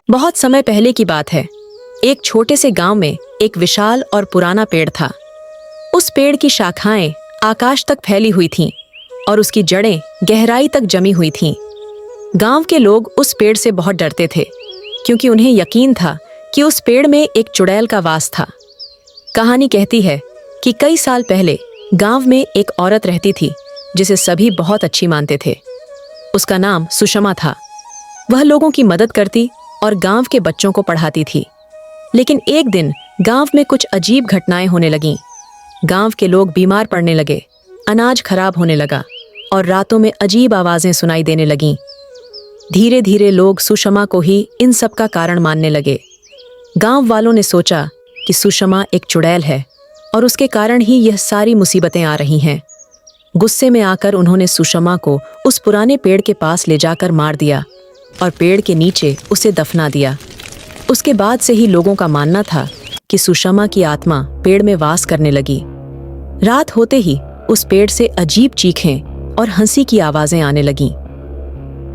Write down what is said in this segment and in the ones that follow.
बहुत समय पहले की बात है। एक छोटे से गांव में एक विशाल और पुराना पेड़ था। उस पेड़ की शाखाएं आकाश तक फैली हुई थीं और उसकी जड़ें गहराई तक जमी हुई थीं। गांव के लोग उस पेड़ से बहुत डरते थे, क्योंकि उन्हें यकीन था कि उस पेड़ में एक चुड़ैल का वास था। कहानी कहती है कि कई साल पहले गांव में एक औरत रहती थी जिसे सभी बहुत अच्छी मानते थे। उसका नाम सुषमा था। वह लोगों की मदद करती और गांव के बच्चों को पढ़ाती थी। लेकिन एक दिन गांव में कुछ अजीब घटनाएं होने लगीं। गांव के लोग बीमार पड़ने लगे, अनाज खराब होने लगा और रातों में अजीब आवाजें सुनाई देने लगीं। धीरे धीरे लोग सुषमा को ही इन सब का कारण मानने लगे। गांव वालों ने सोचा कि सुषमा एक चुड़ैल है और उसके कारण ही यह सारी मुसीबतें आ रही हैं। गुस्से में आकर उन्होंने सुषमा को उस पुराने पेड़ के पास ले जाकर मार दिया और पेड़ के नीचे उसे दफना दिया। उसके बाद से ही लोगों का मानना था कि सुषमा की आत्मा पेड़ में वास करने लगी। रात होते ही उस पेड़ से अजीब चीखें और हंसी की आवाजें आने लगीं।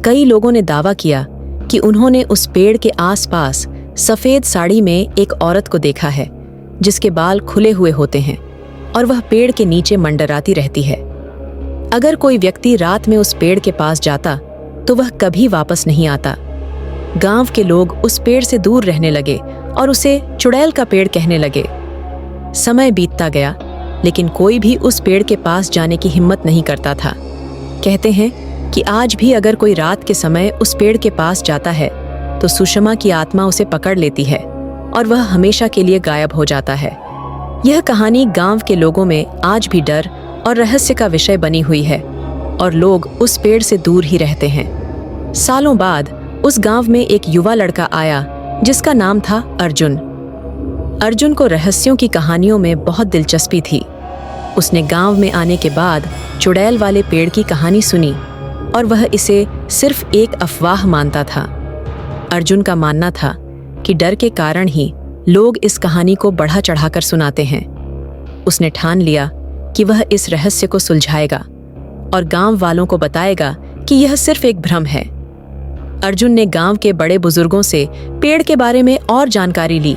कई लोगों ने दावा किया कि उन्होंने उस पेड़ के आसपास सफेद साड़ी में एक औरत को देखा है, जिसके बाल खुले हुए होते हैं और वह पेड़ के नीचे मंडराती रहती है। अगर कोई व्यक्ति रात में उस पेड़ के पास जाता तो वह कभी वापस नहीं आता। गांव के लोग उस पेड़ से दूर रहने लगे और उसे चुड़ैल का पेड़ कहने लगे। समय बीतता गया, लेकिन कोई भी उस पेड़ के पास जाने की हिम्मत नहीं करता था। कहते हैं कि आज भी अगर कोई रात के समय उस पेड़ के पास जाता है तो सुषमा की आत्मा उसे पकड़ लेती है और वह हमेशा के लिए गायब हो जाता है। यह कहानी गांव के लोगों में आज भी डर और रहस्य का विषय बनी हुई है और लोग उस पेड़ से दूर ही रहते हैं। सालों बाद उस गांव में एक युवा लड़का आया जिसका नाम था अर्जुन। अर्जुन को रहस्यों की कहानियों में बहुत दिलचस्पी थी। उसने गांव में आने के बाद चुड़ैल वाले पेड़ की कहानी सुनी और वह इसे सिर्फ एक अफवाह मानता था। अर्जुन का मानना था कि डर के कारण ही लोग इस कहानी को बढ़ा चढ़ाकर सुनाते हैं। उसने ठान लिया कि वह इस रहस्य को सुलझाएगा और गांव वालों को बताएगा कि यह सिर्फ एक भ्रम है। अर्जुन ने गांव के बड़े बुजुर्गों से पेड़ के बारे में और जानकारी ली,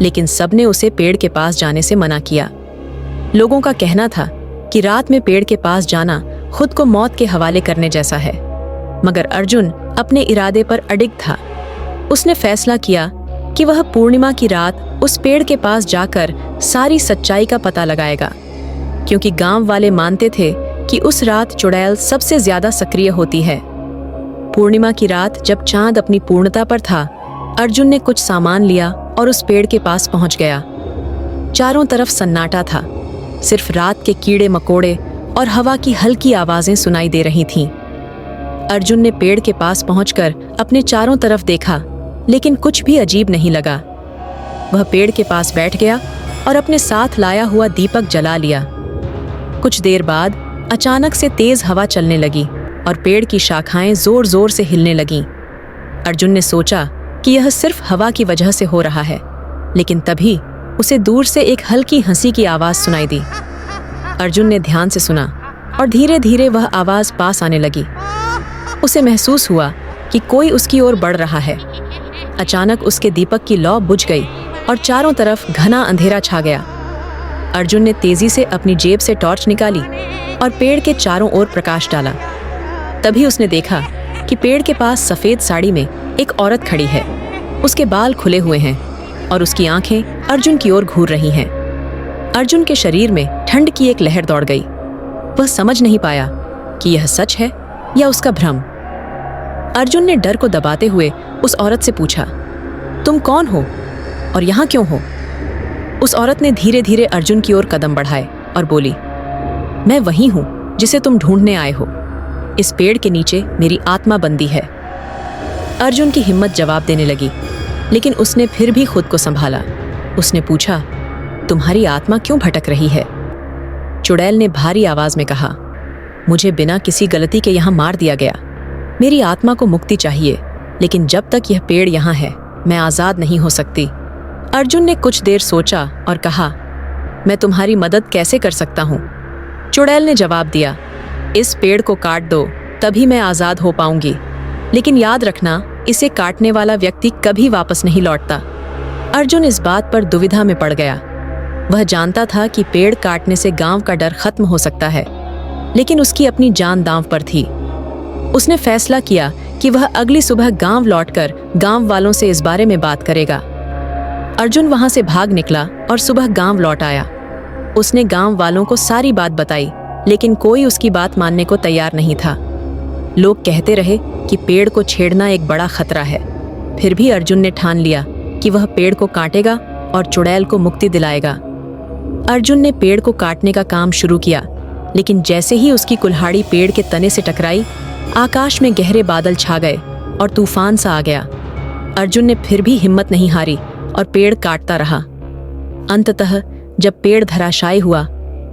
लेकिन सबने उसे पेड़ के पास जाने से मना किया। लोगों का कहना था कि रात में पेड़ के पास जाना खुद को मौत के हवाले करने जैसा है, मगर अर्जुन अपने इरादे पर अडिग था। उसने फैसला किया कि वह पूर्णिमा की रात उस पेड़ के पास जाकर सारी सच्चाई का पता लगाएगा, क्योंकि गांव वाले मानते थे कि उस रात चुड़ैल सबसे ज्यादा सक्रिय होती है। पूर्णिमा की रात जब चांद अपनी पूर्णता पर था, अर्जुन ने कुछ सामान लिया और उस पेड़ के पास पहुंच गया। चारों तरफ सन्नाटा था, सिर्फ रात के कीड़े मकोड़े और हवा की हल्की आवाजें सुनाई दे रही थीं। अर्जुन ने पेड़ के पास पहुंचकर अपने चारों तरफ देखा, लेकिन कुछ भी अजीब नहीं लगा। वह पेड़ के पास बैठ गया और अपने साथ लाया हुआ दीपक जला लिया। कुछ देर बाद अचानक से तेज हवा चलने लगी और पेड़ की शाखाएं जोर जोर से हिलने लगीं। अर्जुन ने सोचा कि यह सिर्फ हवा की वजह से हो रहा है, लेकिन तभी उसे दूर से एक हल्की हंसी की आवाज सुनाई दी। अर्जुन ने ध्यान से सुना और धीरे धीरे वह आवाज पास आने लगी। उसे महसूस हुआ कि कोई उसकी ओर बढ़ रहा है। अचानक उसके दीपक की लौ बुझ गई और चारों तरफ घना अंधेरा छा गया। अर्जुन ने तेजी से अपनी जेब से टॉर्च निकाली और पेड़ के चारों ओर प्रकाश डाला। तभी उसने देखा कि पेड़ के पास सफेद साड़ी में एक औरत खड़ी है। उसके बाल खुले हुए हैं और उसकी आंखें अर्जुन की ओर घूर रही हैं। अर्जुन के शरीर में ठंड की एक लहर दौड़ गई। वह समझ नहीं पाया कि यह सच है या उसका भ्रम। अर्जुन ने डर को दबाते हुए उस औरत से पूछा, तुम कौन हो और यहाँ क्यों हो? उस औरत ने धीरे धीरे अर्जुन की ओर कदम बढ़ाए और बोली, मैं वही हूँ जिसे तुम ढूंढने आए हो। इस पेड़ के नीचे मेरी आत्मा बंदी है। अर्जुन की हिम्मत जवाब देने लगी, लेकिन उसने फिर भी खुद को संभाला। उसने पूछा, तुम्हारी आत्मा क्यों भटक रही है? चुड़ैल ने भारी आवाज में कहा, मुझे बिना किसी गलती के यहाँ मार दिया गया। मेरी आत्मा को मुक्ति चाहिए, लेकिन जब तक यह पेड़ यहाँ है मैं आजाद नहीं हो सकती। अर्जुन ने कुछ देर सोचा और कहा, मैं तुम्हारी मदद कैसे कर सकता हूँ? चुड़ैल ने जवाब दिया, इस पेड़ को काट दो, तभी मैं आजाद हो पाऊंगी। लेकिन याद रखना इसे काटने वाला व्यक्ति कभी वापस नहीं लौटता। अर्जुन इस बात पर दुविधा में पड़ गया। वह जानता था कि पेड़ काटने से गांव का डर खत्म हो सकता है, लेकिन उसकी अपनी जान दांव पर थी। उसने फैसला किया कि वह अगली सुबह गांव लौटकर गांव वालों से इस बारे में बात करेगा। अर्जुन वहां से भाग निकला और सुबह गांव लौट आया। उसने गांव वालों को सारी बात बताई, लेकिन कोई उसकी बात मानने को तैयार नहीं था। लोग कहते रहे कि पेड़ को छेड़ना एक बड़ा खतरा है। फिर भी अर्जुन ने ठान लिया कि वह पेड़ को काटेगा और चुड़ैल को मुक्ति दिलाएगा। अर्जुन ने पेड़ को काटने का काम शुरू किया, लेकिन जैसे ही उसकी कुल्हाड़ी पेड़ के तने से टकराई, आकाश में गहरे बादल छा गए और तूफान सा आ गया। अर्जुन ने फिर भी हिम्मत नहीं हारी और पेड़ काटता रहा। अंततः जब पेड़ धराशायी हुआ,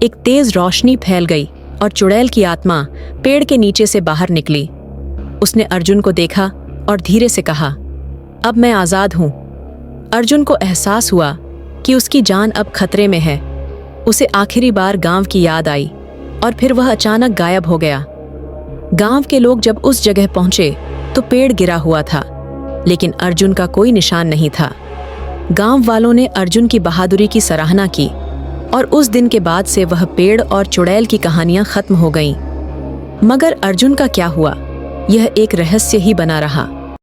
एक तेज रोशनी फैल गई और चुड़ैल की आत्मा पेड़ के नीचे से बाहर निकली। उसने अर्जुन को देखा और धीरे से कहा, अब मैं आजाद हूं। अर्जुन को एहसास हुआ कि उसकी जान अब खतरे में है। उसे आखिरी बार गांव की याद आई और फिर वह अचानक गायब हो गया। गांव के लोग जब उस जगह पहुंचे तो पेड़ गिरा हुआ था, लेकिन अर्जुन का कोई निशान नहीं था। गांव वालों ने अर्जुन की बहादुरी की सराहना की और उस दिन के बाद से वह पेड़ और चुड़ैल की कहानियां खत्म हो गईं। मगर अर्जुन का क्या हुआ, यह एक रहस्य ही बना रहा।